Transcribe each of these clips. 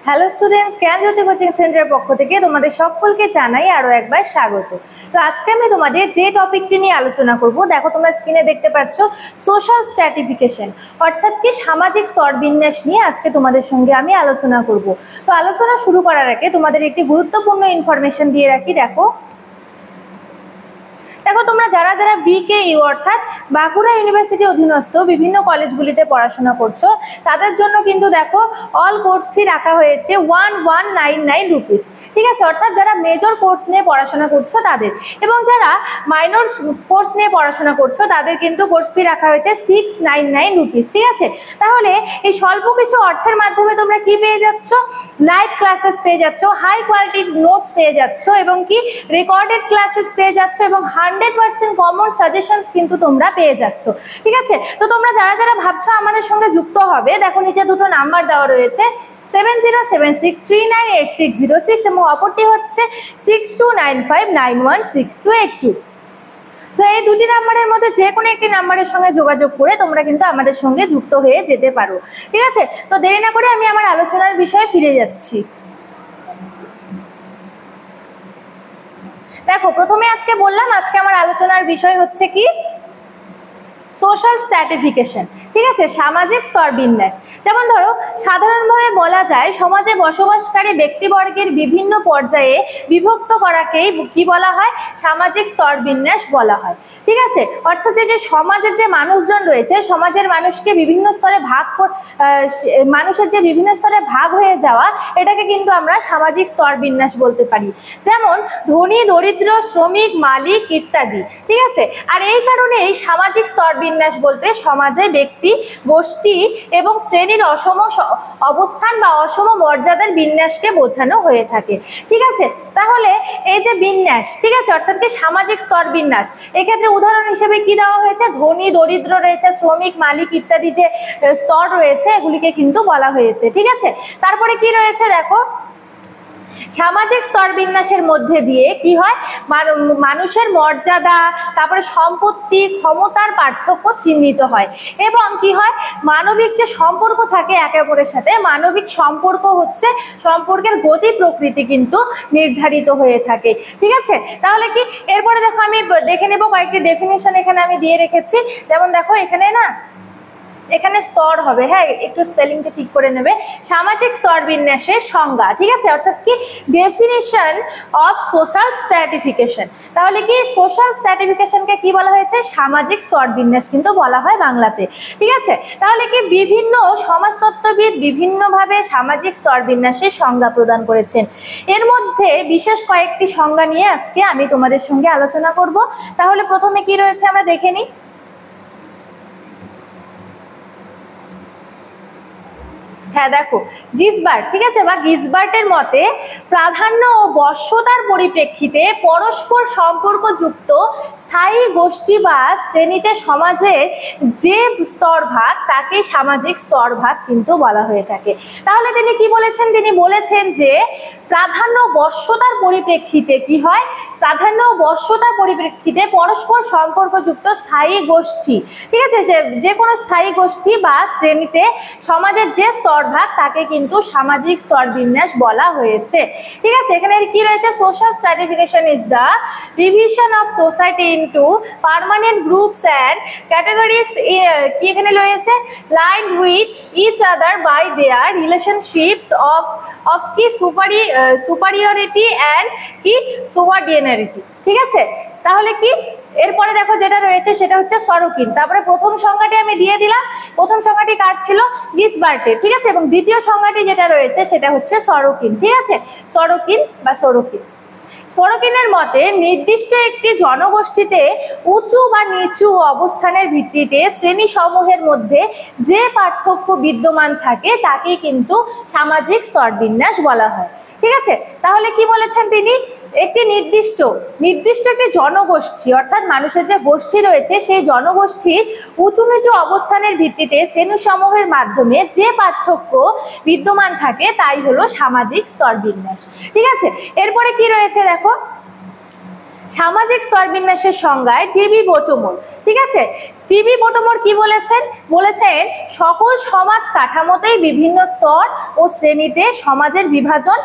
Hello students, জ্ঞানজ্যোতি coaching সেন্টারের পক্ষ থেকে তোমাদের সকলকে জানাই আরো একবার স্বাগত। তো আজকে আমি তোমাদের যে টপিকটি নিয়ে আলোচনা করব, দেখো তোমরা স্ক্রিনে দেখতে পাচ্ছ সোশ্যাল স্ট্র্যাটিফিকেশন, অর্থাৎ কি সামাজিক স্তরবিন্যাস নিয়ে আজকে তোমাদের সঙ্গে আমি আলোচনা করব। তো আলোচনা শুরু করার আগে তোমাদের একটি গুরুত্বপূর্ণ ইনফরমেশন দিয়ে রাখি। দেখো তোমরা যারা যারা BKU অর্থাৎ বাঁকুড়া ইউনিভার্সিটি অধীনস্থ বিভিন্ন কলেজগুলিতে পড়াশোনা করছো, তাদের জন্য কিন্তু দেখো অল কোর্স ফি রাখা হয়েছে 1199 রুপিস। ঠিক আছে, অর্থাৎ যারা মেজর কোর্স নিয়ে পড়াশোনা করছো তাদের, এবং যারা মাইনর কোর্স নিয়ে পড়াশোনা করছো তাদের কিন্তু কোর্স ফি রাখা হয়েছে 699 রুপিস। ঠিক আছে, তাহলে এই স্বল্প কিছু অর্থের মাধ্যমে তোমরা কি পেয়ে যাচ্ছ? লাইভ ক্লাসেস পেয়ে যাচ্ছ, হাই কোয়ালিটির নোটস পেয়ে যাচ্ছ, এবং কি রেকর্ডেড ক্লাসেস পেয়ে যাচ্ছ, এবং 100% কমন সাজেশনস কিন্তু তোমরা পেয়ে যাচ্ছ। ঠিক আছে, তো তোমরা যারা যারা ভাবছো আমাদের সঙ্গে যুক্ত হবে, দেখো নিচে দুটো নাম্বার দেওয়া রয়েছে, 7076398606 এবং অপরটি হচ্ছে 6295916282। তো এই দুটি নাম্বারের মধ্যে যে কোনো একটি নাম্বারের সঙ্গে যোগাযোগ করে তোমরা কিন্তু আমাদের সঙ্গে যুক্ত হয়ে যেতে পারো। ঠিক আছে, তো দেরি না করে আমি আমার আলোচনার বিষয়ে ফিরে যাচ্ছি। দেখো প্রথমে আজকে বললাম, আজকে আমার আলোচনার বিষয় হচ্ছে কি? Social stratification. ঠিক আছে, সামাজিক স্তরবিন্যাস। যেমন ধরো সাধারণভাবে বলা যায় সমাজে বসবাসকারী ব্যক্তিবর্গের বিভিন্ন পর্যায়ে বিভক্ত করাকেই কি বলা হয়? সামাজিক স্তরবিন্যাস বলা হয়। ঠিক আছে, অর্থাৎ যে সমাজের যে মানুষজন রয়েছে, সমাজের মানুষকে বিভিন্ন স্তরে মানুষের যে বিভিন্ন স্তরে ভাগ হয়ে যাওয়া, এটাকে কিন্তু আমরা সামাজিক স্তরবিন্যাস বলতে পারি। যেমন ধনী, দরিদ্র, শ্রমিক, মালিক ইত্যাদি। ঠিক আছে, আর এই কারণে এই সামাজিক স্তরবিন্যাস বলতে সমাজে ব্যক্তি, গোষ্ঠী এবং শ্রেণীর অসম অবস্থান বা অসম মর্যাদার বিন্যাসকে বোঝানো হয়ে থাকে। ঠিক আছে, তাহলে এই যে বিন্যাস, ঠিক আছে, অর্থাৎ কি সামাজিক স্তর বিন্যাস, এক্ষেত্রে উদাহরণ হিসেবে কি দেওয়া হয়েছে? ধনী, দরিদ্র রয়েছে, শ্রমিক, মালিক ইত্যাদি যে স্তর রয়েছে এগুলিকে কিন্তু বলা হয়েছে। ঠিক আছে, তারপরে কি রয়েছে দেখো, সামাজিক স্তরবিন্যাসের মধ্যে দিয়ে কি হয়? মানুষের মর্যাদা, তারপরে সম্পত্তি, ক্ষমতার পার্থক্য চিহ্নিত হয়, এবং কি হয়? মানবিক যে সম্পর্ক থাকে একে অপরের সাথে, মানবিক সম্পর্ক হচ্ছে সম্পর্কের গতি প্রকৃতি কিন্তু নির্ধারিত হয়ে থাকে। ঠিক আছে, তাহলে কি এরপরে দেখো আমি দেখে নেব কয়েকটি ডেফিনিশন এখানে আমি দিয়ে রেখেছি। যেমন দেখো এখানে স্তর হবে, হ্যাঁ একটু স্পেলিংটা ঠিক করে নেবে। সামাজিক স্তরবিন্যাসের সংজ্ঞা, ঠিক আছে, অর্থাৎ কি ডেফিনিশন অফ সোশ্যাল স্ট্র্যাটিফিকেশন। তাহলে কি সোশ্যাল স্ট্র্যাটিফিকেশনকে কি বলা হয়েছে? সামাজিক স্তরবিন্যাস কিন্তু বলা হয় বাংলাতে। ঠিক আছে, তাহলে কি বিভিন্ন সমাজতত্ত্ববিদ বিভিন্নভাবে সামাজিক স্তরবিন্যাসের সংজ্ঞা প্রদান করেছেন। এর মধ্যে বিশেষ কয়েকটি সংজ্ঞা নিয়ে আজকে আমি তোমাদের সঙ্গে আলোচনা করব। তাহলে প্রথমে কি রয়েছে আমরা দেখে নিই। হ্যাঁ দেখো, জিসবার্ট, ঠিক আছে, বা গিসবার্টের মতে প্রাধান্য ও বশ্যতার পরিপ্রেক্ষিতে পরস্পর সম্পর্কযুক্ত স্থায়ী গোষ্ঠী বা শ্রেণীতে সমাজের যে স্তরভাগ তাকে সামাজিক স্তরভাগ কিন্তু বলা হয়ে থাকে। তাহলে তিনি কি বলেছেন? তিনি বলেছেন যে প্রাধান্য বশ্যতার পরিপ্রেক্ষিতে কি হয়? প্রাধান্য ও বশ্যতার পরিপ্রেক্ষিতে পরস্পর সম্পর্কযুক্ত স্থায়ী গোষ্ঠী, ঠিক আছে, যে কোনো স্থায়ী গোষ্ঠী বা শ্রেণীতে সমাজের যে স্তরভাগ তাকে কিন্তু সামাজিক স্তরবিন্যাস বলা হয়েছে। ঠিক আছে, এখানে কি রয়েছে? Social stratification is the division of society into permanent groups and categories, কি এখানে রয়েছে? Line with each other by their relationships of কি সুপারিয়রিটি অ্যান্ড কি সুবার্ডিনেরিটি। ঠিক আছে, তাহলে কি এরপরে দেখো যেটা রয়েছে সেটা হচ্ছে সরোকিন। তারপরে প্রথম সংজ্ঞাটি আমি দিয়ে দিলাম, প্রথম সংজ্ঞাটি কার ছিল? গিসবার্টের। ঠিক আছে, এবং দ্বিতীয় সংজ্ঞাটি যেটা রয়েছে সেটা হচ্ছে সরোকিন। ঠিক আছে, সরোকিন বা সরোকিন। সরোকিনের মতে নির্দিষ্ট একটি জনগোষ্ঠীতে উঁচু বা নিচু অবস্থানের ভিত্তিতে শ্রেণী সমূহের মধ্যে যে পার্থক্য বিদ্যমান থাকে তাকে কিন্তু সামাজিক স্তরবিন্যাস বলা হয়। ঠিক আছে, তাহলে কি বলেছেন তিনি? একটি নির্দিষ্ট একটি জনগোষ্ঠী, অর্থাৎ মানুষের যে গোষ্ঠী রয়েছে সেই জনগোষ্ঠীর উঁচু নিচু অবস্থানের ভিত্তিতে শ্রেণীসমূহের মাধ্যমে যে পার্থক্য বিদ্যমান থাকে তাই হলো সামাজিক স্তরবিন্যাস। ঠিক আছে, এরপরে কি রয়েছে দেখো, সামাজিক স্তরবিন্যাসের সংজ্ঞায় টিবি বটমোর, ঠিক আছে, টিবি বটমোর কি বলেছেন? বলেছেন সকল সমাজ কাঠামোতেই বিভিন্ন স্তর ও শ্রেণীতে সমাজের বিভাজন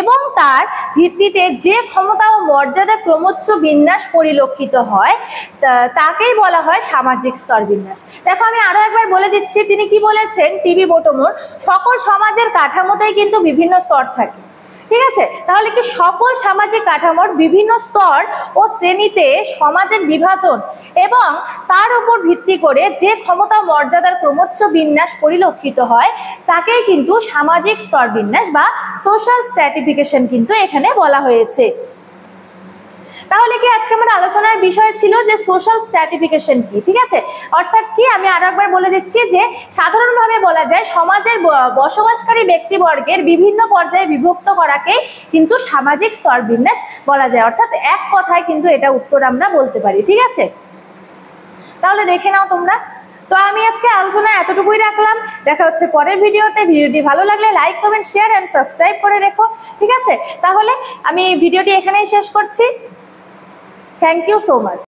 এবং তার ভিত্তিতে যে ক্ষমতা ও মর্যাদা ক্রমোচ্চ বিন্যাস পরিলক্ষিত হয় তাকেই বলা হয় সামাজিক স্তরবিন্যাস। দেখো আমি আরো একবার বলে দিচ্ছি, তিনি কি বলেছেন? টিবি বটমোর সকল সমাজের কাঠামোতেই কিন্তু বিভিন্ন স্তর থাকে, ঠিক আছে। তাহলে কি সকল সামাজিক কাঠামোর বিভিন্ন স্তর ও শ্রেণীতে সমাজের বিভাজন এবং তার উপর ভিত্তি করে যে ক্ষমতা মর্যাদার ক্রমোচ্চ বিন্যাস পরিলক্ষিত হয় তাকেই কিন্তু সামাজিক স্তরবিন্যাস বা সোশ্যাল স্ট্র্যাটিফিকেশন কিন্তু এখানে বলা হয়েছে। তাহলে কি আজকে আমার আলোচনার বিষয় ছিল যে সোশ্যাল স্ট্র্যাটিফিকেশন কি, ঠিক আছে। অর্থাৎ কি আমি আরো একবার বলে দিচ্ছি যে সাধারণভাবে বলা যায় সমাজের বসবাসকারী ব্যক্তিবর্গের বিভিন্ন পর্যায়ে বিভক্ত করাকে কিন্তু সামাজিক স্তরবিন্যাস বলা যায়। অর্থাৎ এক কথায় কিন্তু এটা উত্তর আমরা বলতে পারি, ঠিক আছে। তাহলে দেখে নাও তোমরা। তো আমি আজকে আলোচনা এতটুকুই রাখলাম। দেখা হচ্ছে পরের ভিডিওতে। ভিডিওটি ভালো লাগলে like, comment, share and subscribe করে রেখো, ঠিক আছে। তাহলে আমি ভিডিওটি এখানেই শেষ করছি। Thank you so much.